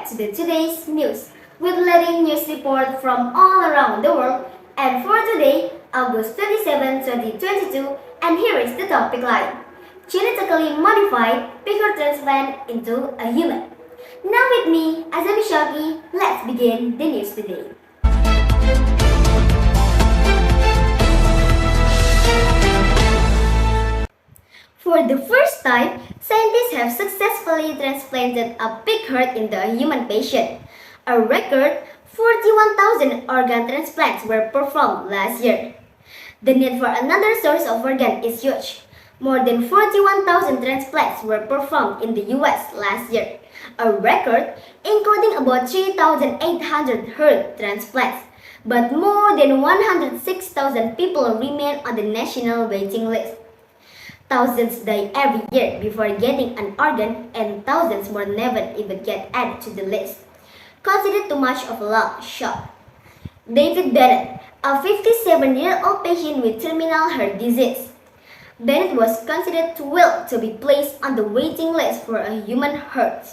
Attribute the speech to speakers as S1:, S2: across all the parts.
S1: back to the today's news with leading news report from all around the world. And for today, August 27, 2022, and here is the topic line: genetically modified pig transplant into a human. Now with me, Azzamy Syauqi, let's begin the news today. For the first time, scientists have successfully transplanted a pig heart into a human patient. A record 41,000 organ transplants were performed last year. The need for another source of organ is huge. More than 41,000 transplants were performed in the US last year, a record including about 3,800 heart transplants. But more than 106,000 people remain on the national waiting list. Thousands die every year before getting an organ, and thousands more never even get added to the list, considered too much of a long shot. David Bennett, a 57-year-old patient with terminal heart disease. Bennett was considered too ill to be placed on the waiting list for a human heart.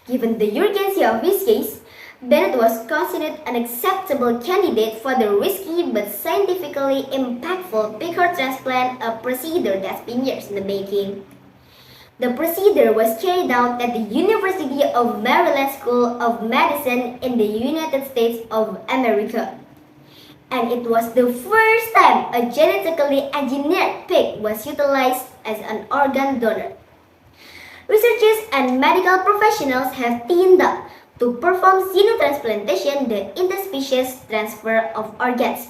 S1: Given the urgency of his case, Bennett was considered an acceptable candidate for the risky but scientifically impactful pig heart transplant, a procedure that's been years in the making. The procedure was carried out at the University of Maryland School of Medicine in the United States of America. And it was the first time a genetically engineered pig was utilized as an organ donor. Researchers and medical professionals have teamed up to perform xenotransplantation, the interspecies transfer of organs,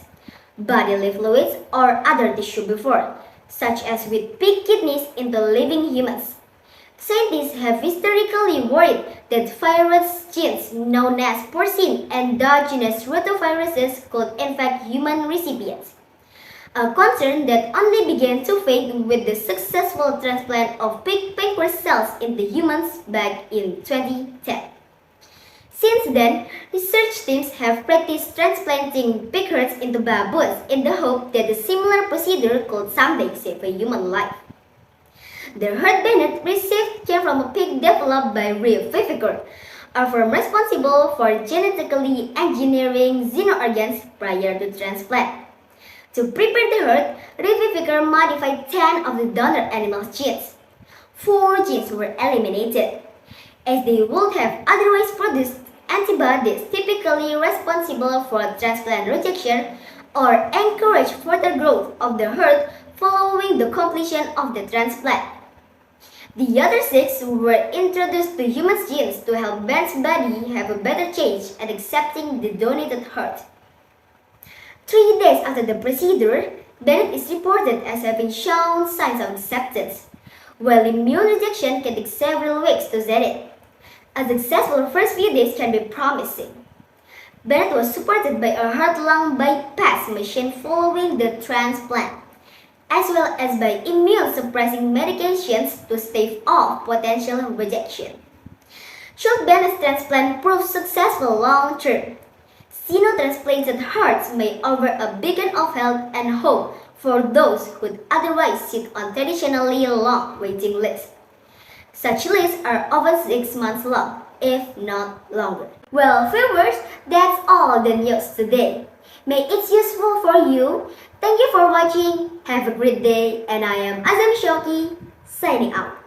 S1: bodily fluids, or other tissue before, such as with pig kidneys into living humans. Scientists have historically worried that virus genes known as porcine endogenous rotaviruses could infect human recipients, a concern that only began to fade with the successful transplant of pig pancreas cells into humans back in 2010. Since then, research teams have practiced transplanting pig hearts into baboons in the hope that a similar procedure could someday save a human life. The heart Bennett received came from a pig developed by FIVETIVAL, a firm responsible for genetically engineering xeno-organs prior to transplant. To prepare the heart, FIVETIVAL modified 10 of the donor animal's genes. 4 genes were eliminated, as they would have otherwise produced antibodies typically responsible for transplant rejection or encourage further growth of the heart following the completion of the transplant. The other 6 were introduced to human genes to help Bennett's body have a better chance at accepting the donated heart. 3 days after the procedure, Bennett is reported as having shown signs of acceptance, while immune rejection can take several weeks to set it. A successful first few days can be promising. Bennett was supported by a heart-lung bypass machine following the transplant, as well as by immune-suppressing medications to stave off potential rejection. Should Bennett's transplant prove successful long-term, xenotransplanted hearts may offer a beacon of health and hope for those who would otherwise sit on traditionally long waiting lists. Such lists are often 6 months long, if not longer. Well, viewers, that's all the news today. May it's useful for you. Thank you for watching. Have a great day, and I am Azzamy Syauqi, signing out.